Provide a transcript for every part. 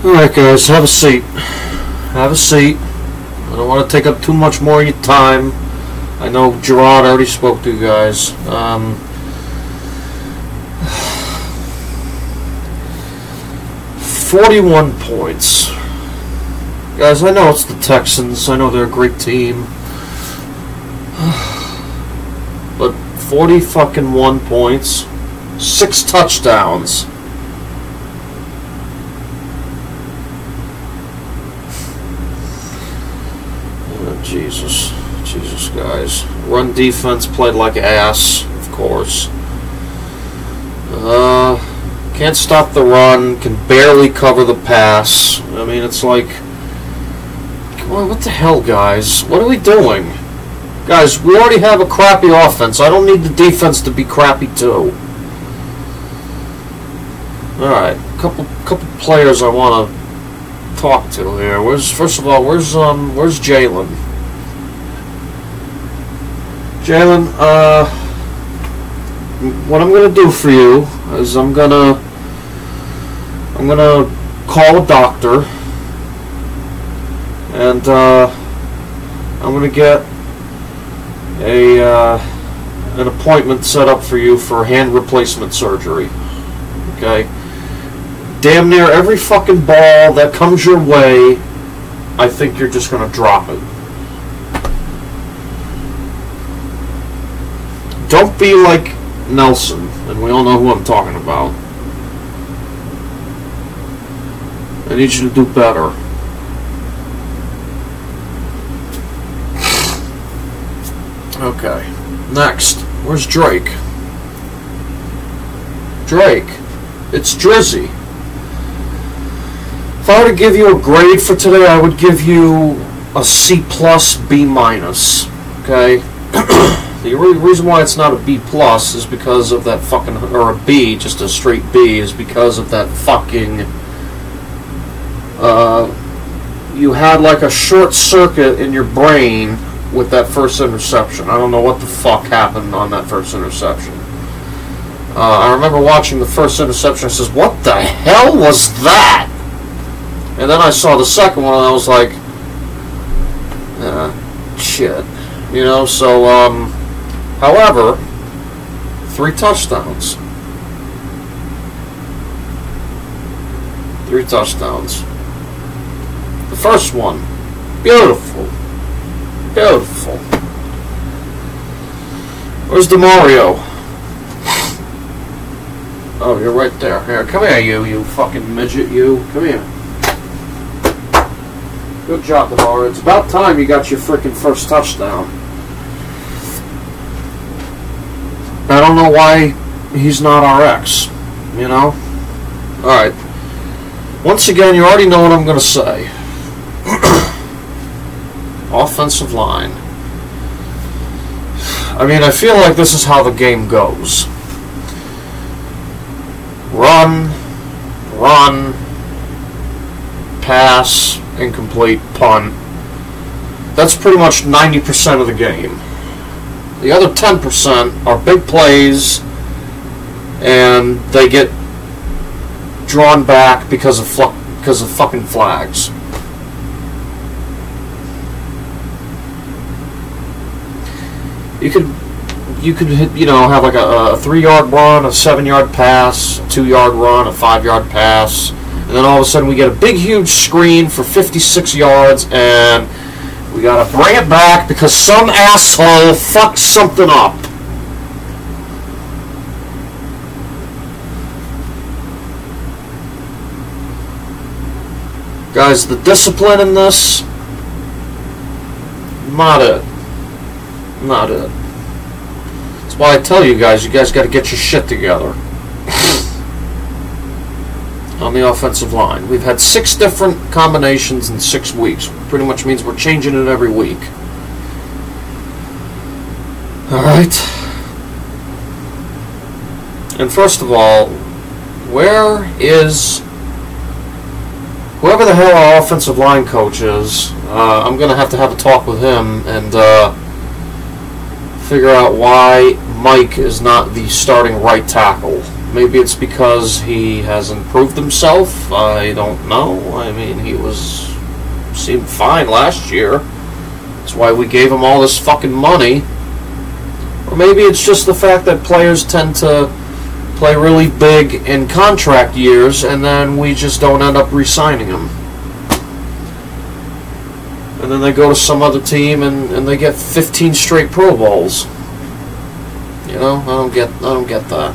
Alright guys, have a seat. Have a seat. I don't want to take up too much more of your time. I know Gerard already spoke to you guys. 41 points. Guys, I know it's the Texans. I know they're a great team. But 40 fucking 1 points. 6 touchdowns. Jesus, guys. Run defense played like ass, of course. Can't stop the run, can barely cover the pass. I mean, it's like, come on, what the hell, guys? What are we doing? Guys, we already have a crappy offense. I don't need the defense to be crappy, too. Alright, couple players I want to talk to here. First of all, where's Jalen? Jalen, what I'm gonna do for you is I'm gonna call a doctor, and I'm gonna get an appointment set up for you for hand replacement surgery. Okay. Damn near every fucking ball that comes your way, I think you're just gonna drop it. Don't be like Nelson, and we all know who I'm talking about. I need you to do better. Okay. Next. Where's Drake? Drake. It's Drizzy. If I were to give you a grade for today, I would give you a C+, B-. Okay? The reason why it's not a B+ is because of that fucking, or a B, just a straight B, is because of that fucking, you had like a short circuit in your brain with that first interception. I don't know what the fuck happened on that first interception. I remember watching the first interception, I says, what the hell was that? And then I saw the second one and I was like, shit. You know, so, however, 3 touchdowns. 3 touchdowns. The first one, beautiful. Beautiful. Where's DeMario? Oh, you're right there. Here, come here, you fucking midget, you. Come here. Good job, DeMario. It's about time you got your freaking first touchdown. I don't know why he's not RX, you know? Alright. Once again, you already know what I'm going to say. Offensive line. I mean, I feel like this is how the game goes. Run, pass, incomplete, punt. That's pretty much 90% of the game. The other 10% are big plays, and they get drawn back because of fucking flags. You could hit, you know, have like a 3-yard run, a 7-yard pass, a 2-yard run, a 5-yard pass, and then all of a sudden we get a big huge screen for 56 yards, and we gotta bring it back because some asshole fucked something up. Guys, the discipline in this, not it. Not it. That's why I tell you guys gotta get your shit together. On the offensive line. We've had 6 different combinations in 6 weeks. Pretty much means we're changing it every week. Alright. And first of all, where is whoever the hell our offensive line coach is? I'm going to have a talk with him and figure out why Mike is not the starting right tackle. Maybe it's because he has improved himself. I don't know. I mean, seemed fine last year. That's why we gave him all this fucking money. Or maybe it's just the fact that players tend to play really big in contract years, and then we just don't end up re-signing them. And then they go to some other team and they get 15 straight Pro Bowls. You know, I don't get that.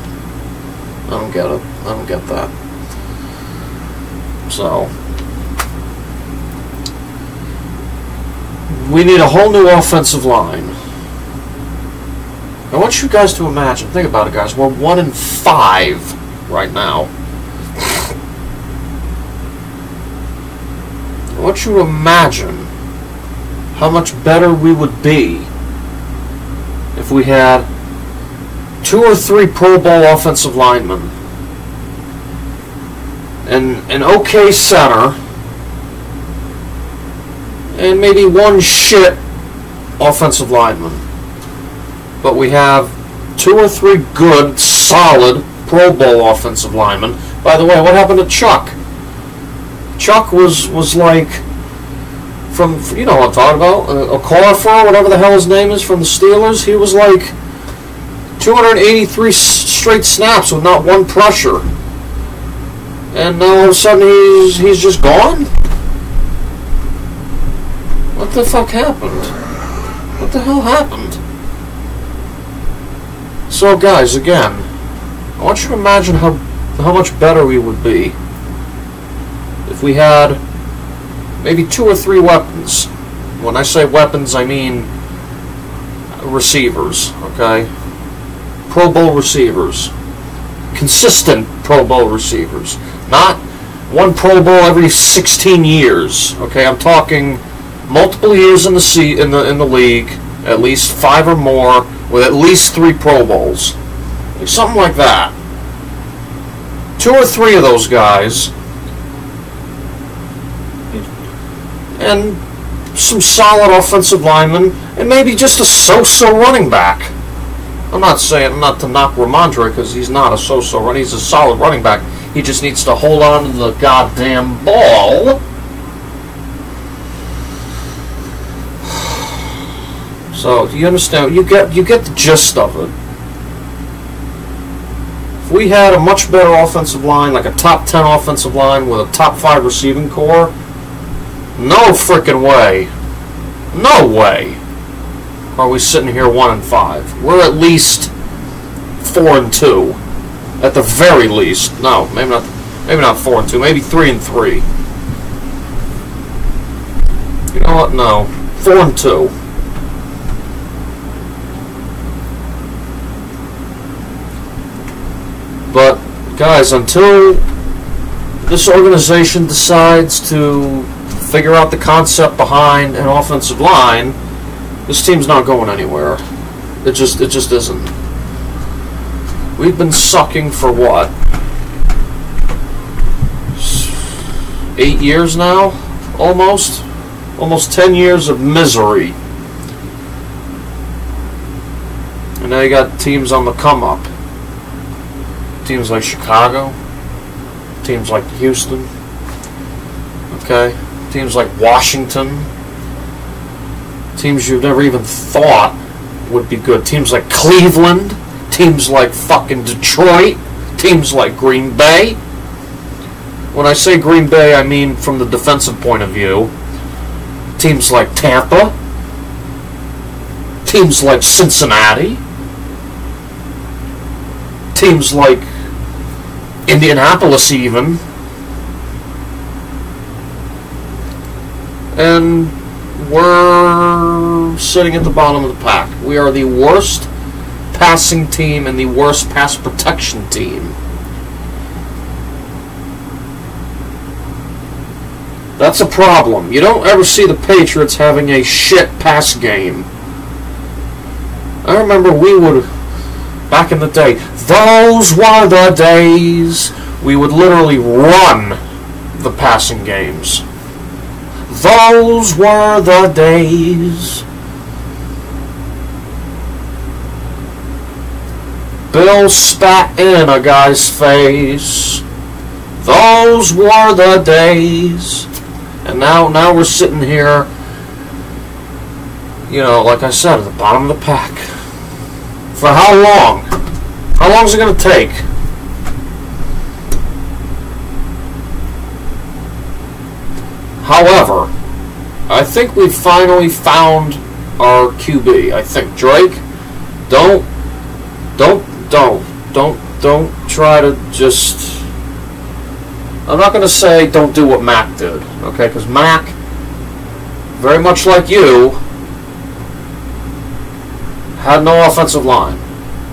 I don't get it. I don't get that. So we need a whole new offensive line. I want you guys to imagine, think about it, guys, we're 1-5 right now. I want you to imagine how much better we would be if we had 2 or 3 Pro Bowl offensive linemen and an okay center and maybe 1 shit offensive lineman. But we have 2 or 3 good, solid Pro Bowl offensive linemen. By the way, what happened to Chuck? Chuck was like, from, you know what I'm talking about, Okorafor, whatever the hell his name is, from the Steelers. He was like 283 straight snaps with not 1 pressure. And now all of a sudden he's just gone? What the fuck happened? What the hell happened? So guys, again, I want you to imagine how much better we would be if we had maybe 2 or 3 weapons. When I say weapons, I mean receivers, okay? Pro Bowl receivers. Consistent Pro Bowl receivers. Not 1 Pro Bowl every 16 years, okay? I'm talking multiple years in the league, at least 5 or more, with at least 3 Pro Bowls. Like something like that. 2 or 3 of those guys. And some solid offensive linemen, and maybe just a so-so running back. I'm not saying not to knock Ramondre, because he's not a so-so running. He's a solid running back. He just needs to hold on to the goddamn ball. So, do you understand? You get the gist of it. If we had a much better offensive line, like a top 10 offensive line with a top 5 receiving core, no freaking way. No way are we sitting here 1-5. We're at least 4-2. At the very least. No, maybe not 4-2. Maybe 3-3. You know what? No. 4-2. But, guys, until this organization decides to figure out the concept behind an offensive line, this team's not going anywhere. It just isn't. We've been sucking for what? 8 years now? Almost? Almost 10 years of misery. And now you got teams on the come up. Teams like Chicago. Teams like Houston. Okay? Teams like Washington. Teams you've never even thought would be good. Teams like Cleveland. Teams like fucking Detroit. Teams like Green Bay. When I say Green Bay, I mean from the defensive point of view. Teams like Tampa. Teams like Cincinnati. Teams like Indianapolis even. And we're sitting at the bottom of the pack. We are the worst passing team and the worst pass protection team. That's a problem. You don't ever see the Patriots having a shit pass game. I remember we would, back in the day, those were the days we would literally run the passing games. Those were the days. Bill spat in a guy's face. Those were the days. And now we're sitting here, you know, like I said, at the bottom of the pack. For how long? How long is it going to take? However, I think we've finally found our QB. I think Drake, don't try to just. I'm not going to say don't do what Mac did, okay? Because Mac, very much like you, had no offensive line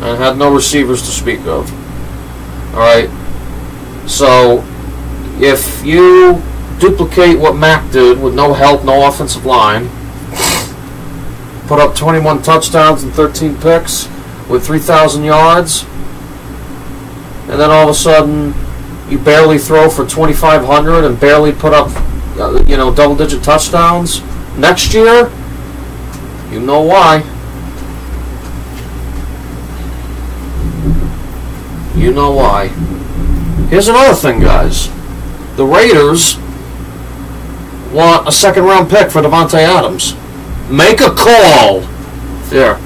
and had no receivers to speak of. All right. So if you duplicate what Mac did with no help, no offensive line, put up 21 touchdowns and 13 picks with 3,000 yards, and then all of a sudden you barely throw for 2,500 and barely put up, double-digit touchdowns next year, you know why. You know why. Here's another thing, guys. The Raiders want a second-round pick for Davante Adams. Make a call. There.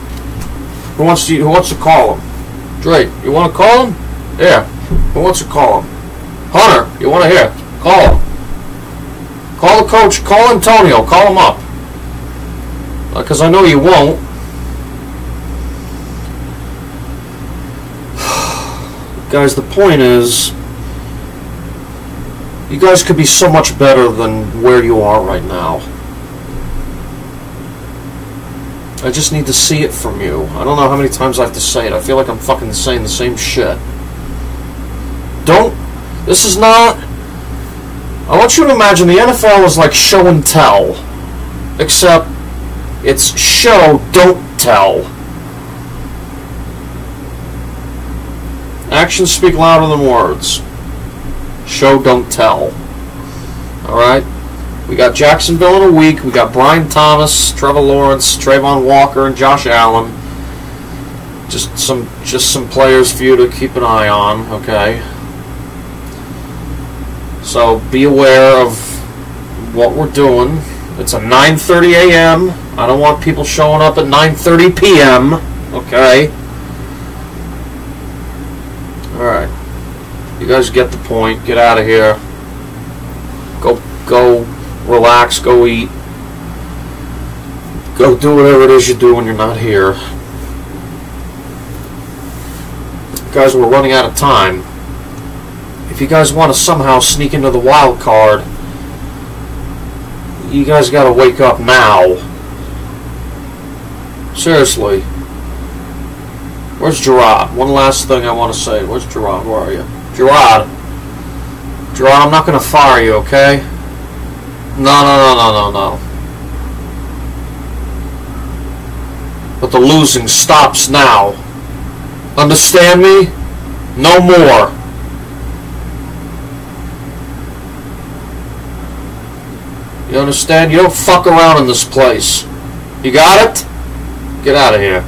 Who wants to call him? Drake, you want to call him? Yeah. Who wants to call him? Hunter, you want to hear? Call him. Call the coach. Call Antonio. Call him up. Because I know you won't. Guys, the point is, you guys could be so much better than where you are right now. I just need to see it from you. I don't know how many times I have to say it. I feel like I'm fucking saying the same shit. This is not... I want you to imagine the NFL is like show and tell. Except it's show, don't tell. Actions speak louder than words. Show, don't tell. Alright? We got Jacksonville in a week. We got Brian Thomas, Trevor Lawrence, Trayvon Walker, and Josh Allen. Just some players for you to keep an eye on, okay? So be aware of what we're doing. It's a 9:30 a.m. I don't want people showing up at 9:30 p.m., okay? Alright. You guys get the point. Get out of here. Go relax. Go eat. Go do whatever it is you do when you're not here. Guys, we're running out of time. If you guys want to somehow sneak into the wild card, you guys got to wake up now. Seriously. Where's Gerard? One last thing I want to say. Where's Gerard? Where are you? Gerard, I'm not going to fire you, okay? No. But the losing stops now. Understand me? No more. You understand? You don't fuck around in this place. You got it? Get out of here.